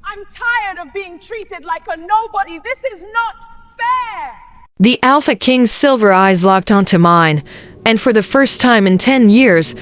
I'm tired of being treated like a nobody. This is not fair. The Alpha King's silver eyes locked onto mine, and for the first time in 10 years,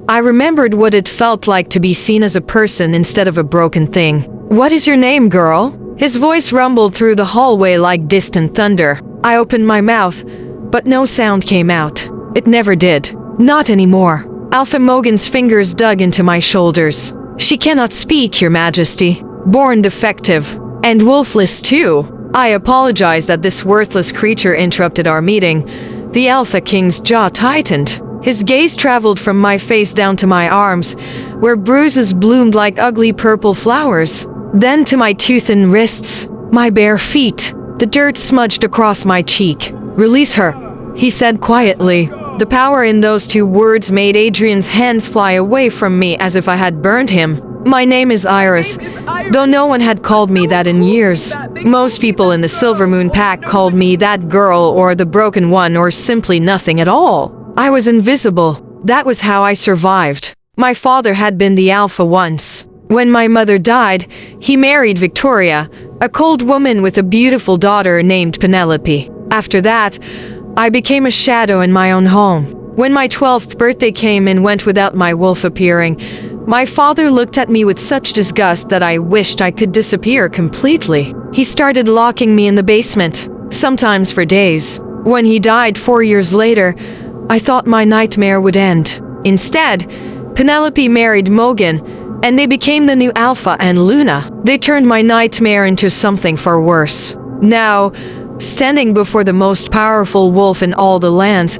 I remembered what it felt like to be seen as a person instead of a broken thing. "What is your name, girl?" His voice rumbled through the hallway like distant thunder. I opened my mouth, but no sound came out. It never did. Not anymore. Alpha Morgan's fingers dug into my shoulders. "She cannot speak, Your Majesty. Born defective. And wolfless too." I apologized that this worthless creature interrupted our meeting. The Alpha King's jaw tightened. His gaze traveled from my face down to my arms, where bruises bloomed like ugly purple flowers. Then to my toothed wrists, my bare feet. The dirt smudged across my cheek. "Release her," he said quietly. The power in those two words made Adrian's hands fly away from me as if I had burned him. My name is Iris, though no one had called me that in years. Most people in the Silver Moon Pack called me that girl or the broken one or simply nothing at all. I was invisible. That was how I survived. My father had been the Alpha once. When my mother died, he married Victoria, a cold woman with a beautiful daughter named Penelope. After that, I became a shadow in my own home. When my 12th birthday came and went without my wolf appearing, my father looked at me with such disgust that I wished I could disappear completely. He started locking me in the basement, sometimes for days. When he died 4 years later, I thought my nightmare would end. Instead, Penelope married Morgan, and they became the new Alpha and Luna. They turned my nightmare into something far worse. Now, standing before the most powerful wolf in all the lands,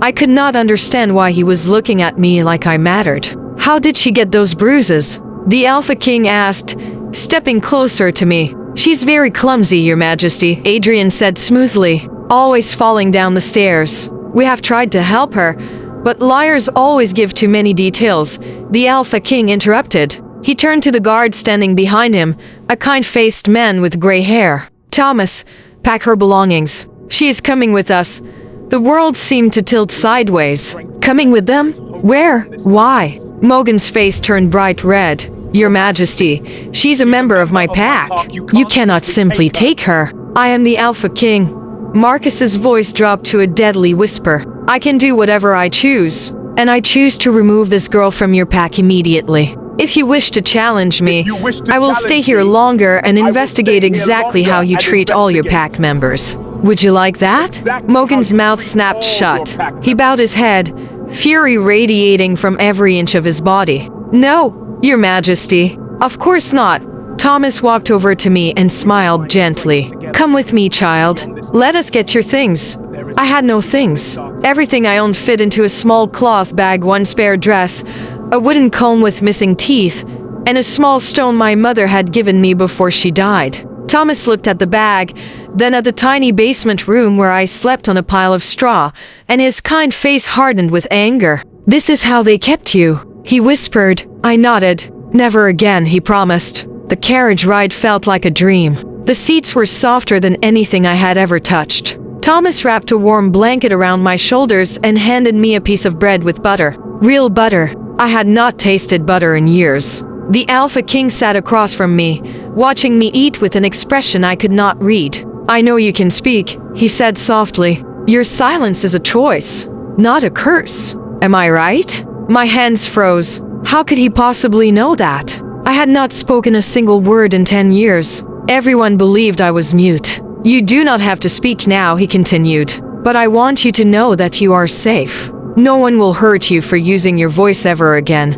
I could not understand why he was looking at me like I mattered. "How did she get those bruises?" the Alpha King asked, stepping closer to me. "She's very clumsy, Your Majesty," Adrian said smoothly, "always falling down the stairs. We have tried to help her, but liars always give too many details," the Alpha King interrupted. He turned to the guard standing behind him, a kind-faced man with gray hair. "Thomas, pack her belongings. She is coming with us." The world seemed to tilt sideways. "Coming with them? Where? Why?" Morgan's face turned bright red. "Your Majesty, she's a member of my pack. You cannot simply take her. I am the Alpha King." Marcus's voice dropped to a deadly whisper. "I can do whatever I choose, and I choose to remove this girl from your pack immediately. If you wish to challenge me, I will stay here longer and investigate exactly how you treat all your pack members. Would you like that?" Morgan's mouth snapped shut. He bowed his head, fury radiating from every inch of his body. "No, Your Majesty. Of course not." Thomas walked over to me and smiled gently. "Come with me, child. Let us get your things." I had no things. Everything I owned fit into a small cloth bag, one spare dress, a wooden comb with missing teeth, and a small stone my mother had given me before she died. Thomas looked at the bag, then at the tiny basement room where I slept on a pile of straw, and his kind face hardened with anger. "This is how they kept you," he whispered. I nodded. "Never again," he promised. The carriage ride felt like a dream. The seats were softer than anything I had ever touched. Thomas wrapped a warm blanket around my shoulders and handed me a piece of bread with butter. Real butter. I had not tasted butter in years. The Alpha King sat across from me, watching me eat with an expression I could not read. "I know you can speak," he said softly. "Your silence is a choice, not a curse. Am I right?" My hands froze. How could he possibly know that? I had not spoken a single word in 10 years. Everyone believed I was mute. "You do not have to speak now," he continued. "But I want you to know that you are safe. No one will hurt you for using your voice ever again."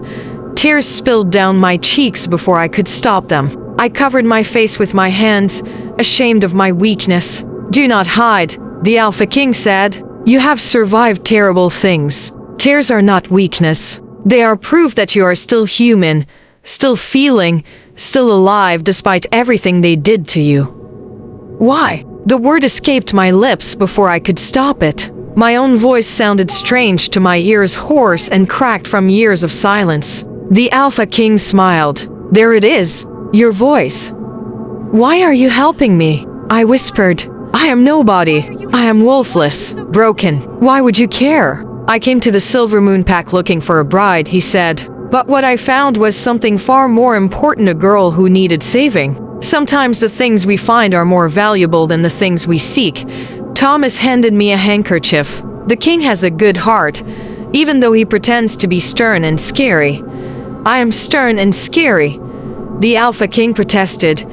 Tears spilled down my cheeks before I could stop them. I covered my face with my hands, ashamed of my weakness. "Do not hide," the Alpha King said. "You have survived terrible things. Tears are not weakness. They are proof that you are still human, still feeling, still alive despite everything they did to you." Why? The word escaped my lips before I could stop it. My own voice sounded strange to my ears, hoarse and cracked from years of silence. The Alpha King smiled. "There it is, your voice." "Why are you helping me?" I whispered. "I am nobody. I am wolfless, broken. Why would you care?" "I came to the Silver Moon Pack looking for a bride," he said. "But what I found was something far more important, a girl who needed saving. Sometimes the things we find are more valuable than the things we seek. Thomas handed me a handkerchief. The king has a good heart, even though he pretends to be stern and scary. I am stern and scary, the Alpha King protested,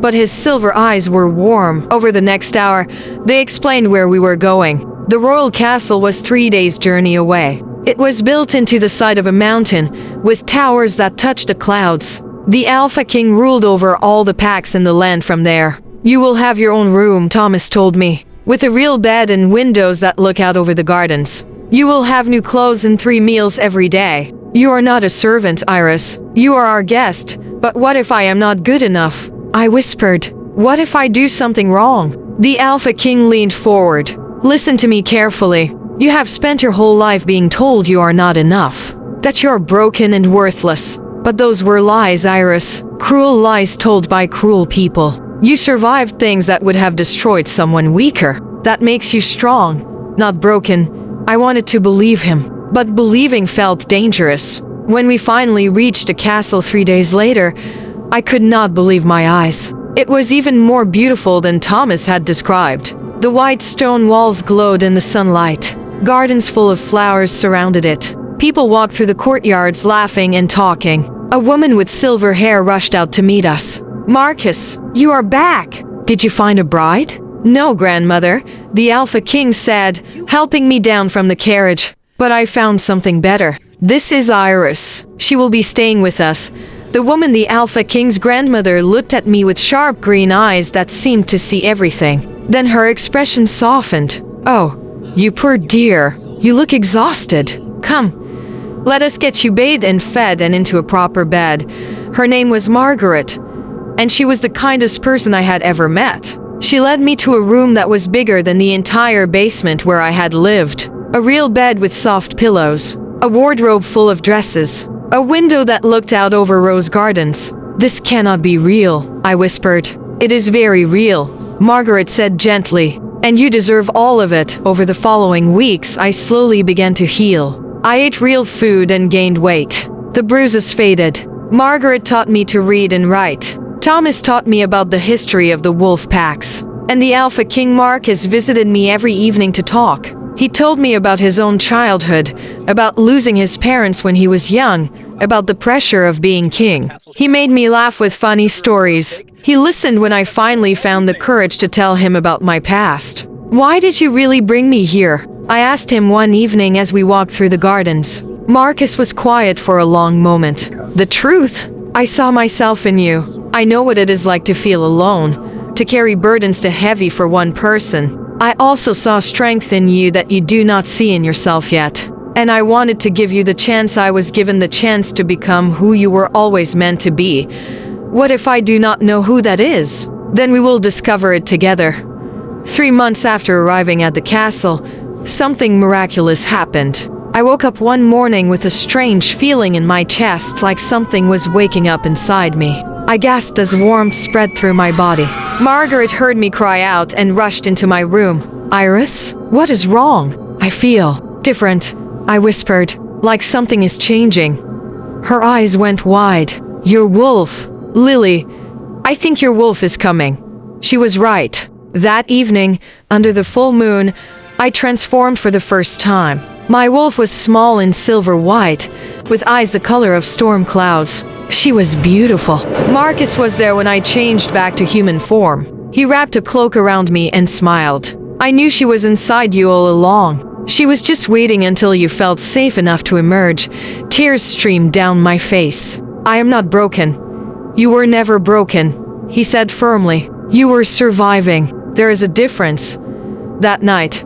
but his silver eyes were warm. Over the next hour, they explained where we were going. The royal castle was 3 days' journey away. It was built into the side of a mountain, with towers that touched the clouds. The Alpha King ruled over all the packs in the land from there. You will have your own room, Thomas told me, with a real bed and windows that look out over the gardens. You will have new clothes and 3 meals every day. You are not a servant, Iris. You are our guest. But what if I am not good enough? I whispered. What if I do something wrong? The Alpha King leaned forward. Listen to me carefully. You have spent your whole life being told you are not enough, that you are broken and worthless. But those were lies, Iris. Cruel lies told by cruel people. You survived things that would have destroyed someone weaker. That makes you strong, not broken. I wanted to believe him, but believing felt dangerous. When we finally reached the castle 3 days later, I could not believe my eyes. It was even more beautiful than Thomas had described. The white stone walls glowed in the sunlight. Gardens full of flowers surrounded it. People walked through the courtyards laughing and talking. A woman with silver hair rushed out to meet us. Marcus, you are back! Did you find a bride? No, grandmother, the Alpha King said, helping me down from the carriage. But I found something better. This is Iris. She will be staying with us. The woman, the Alpha King's grandmother, looked at me with sharp green eyes that seemed to see everything. Then her expression softened. Oh, you poor dear. You look exhausted. Come, let us get you bathed and fed and into a proper bed. Her name was Margaret, and she was the kindest person I had ever met. She led me to a room that was bigger than the entire basement where I had lived. A real bed with soft pillows. A wardrobe full of dresses. A window that looked out over rose gardens. This cannot be real, I whispered. It is very real, Margaret said gently. And you deserve all of it. Over the following weeks, I slowly began to heal. I ate real food and gained weight. The bruises faded. Margaret taught me to read and write. Thomas taught me about the history of the wolf packs. And the Alpha King Marcus visited me every evening to talk. He told me about his own childhood, about losing his parents when he was young, about the pressure of being king. He made me laugh with funny stories. He listened when I finally found the courage to tell him about my past. Why did you really bring me here? I asked him one evening as we walked through the gardens. Marcus was quiet for a long moment. The truth? I saw myself in you. I know what it is like to feel alone, to carry burdens too heavy for one person. I also saw strength in you that you do not see in yourself yet. And I wanted to give you the chance. I was given the chance to become who you were always meant to be. What if I do not know who that is? Then we will discover it together. 3 months after arriving at the castle, something miraculous happened. I woke up one morning with a strange feeling in my chest, like something was waking up inside me. I gasped as warmth spread through my body. Margaret heard me cry out and rushed into my room. Iris, what is wrong? I feel different, I whispered, like something is changing. Her eyes went wide. Your wolf, Lily. I think your wolf is coming. She was right. That evening, under the full moon, I transformed for the first time. My wolf was small and silver white, with eyes the color of storm clouds. She was beautiful. Marcus was there when I changed back to human form. He wrapped a cloak around me and smiled. I knew she was inside you all along. She was just waiting until you felt safe enough to emerge. Tears streamed down my face. I am not broken. You were never broken, he said firmly. You were surviving. There is a difference. That night,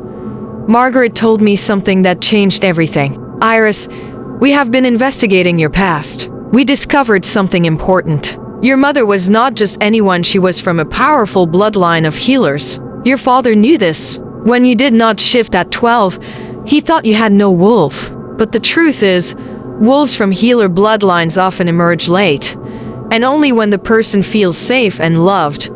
Margaret told me something that changed everything. Iris, we have been investigating your past. We discovered something important. Your mother was not just anyone, she was from a powerful bloodline of healers. Your father knew this. When you did not shift at 12, he thought you had no wolf. But the truth is, wolves from healer bloodlines often emerge late, and only when the person feels safe and loved.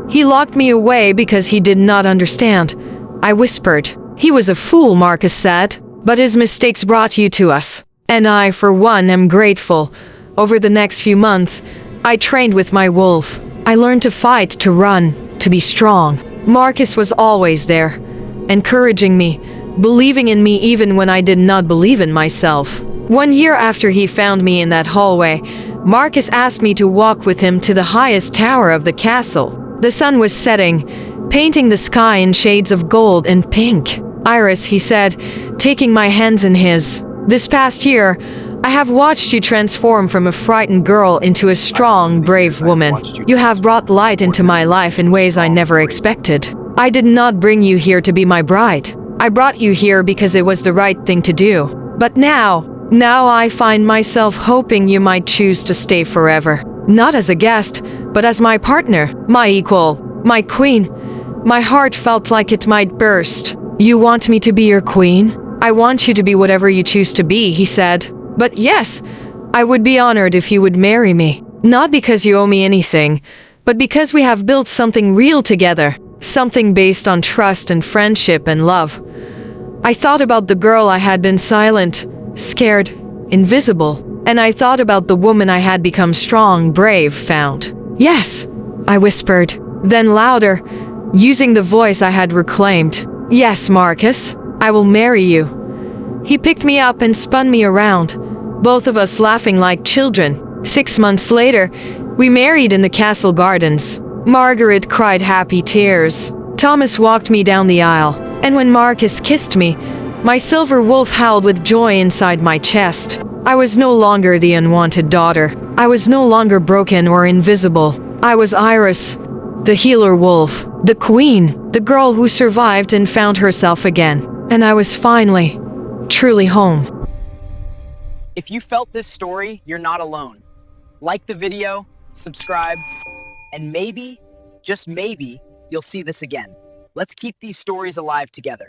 He locked me away because he did not understand. I whispered. He was a fool, Marcus said, but his mistakes brought you to us. And I, for one, am grateful. Over the next few months, I trained with my wolf. I learned to fight, to run, to be strong. Marcus was always there, encouraging me, believing in me even when I did not believe in myself. 1 year after he found me in that hallway, Marcus asked me to walk with him to the highest tower of the castle. The sun was setting, painting the sky in shades of gold and pink. "Iris," he said, taking my hands in his, "this past year, I have watched you transform from a frightened girl into a strong, brave woman. You have brought light into my life in ways I never expected. I did not bring you here to be my bride. I brought you here because it was the right thing to do. But now I find myself hoping you might choose to stay forever. Not as a guest, but as my partner, my equal, my queen." My heart felt like it might burst. "You want me to be your queen? I want you to be whatever you choose to be," he said. "But yes, I would be honored if you would marry me. Not because you owe me anything, but because we have built something real together. Something based on trust and friendship and love." I thought about the girl I had been silent, scared, invisible. And I thought about the woman I had become strong, brave, found. "Yes," I whispered. Then louder, using the voice I had reclaimed. "Yes, Marcus, I will marry you." He picked me up and spun me around, both of us laughing like children. 6 months later, we married in the castle gardens. Margaret cried happy tears. Thomas walked me down the aisle, and when Marcus kissed me, my silver wolf howled with joy inside my chest. I was no longer the unwanted daughter. I was no longer broken or invisible. I was Iris, the healer wolf, the queen, the girl who survived and found herself again. And I was finally, truly home. If you felt this story, you're not alone. Like the video, subscribe, and maybe, just maybe, you'll see this again. Let's keep these stories alive together.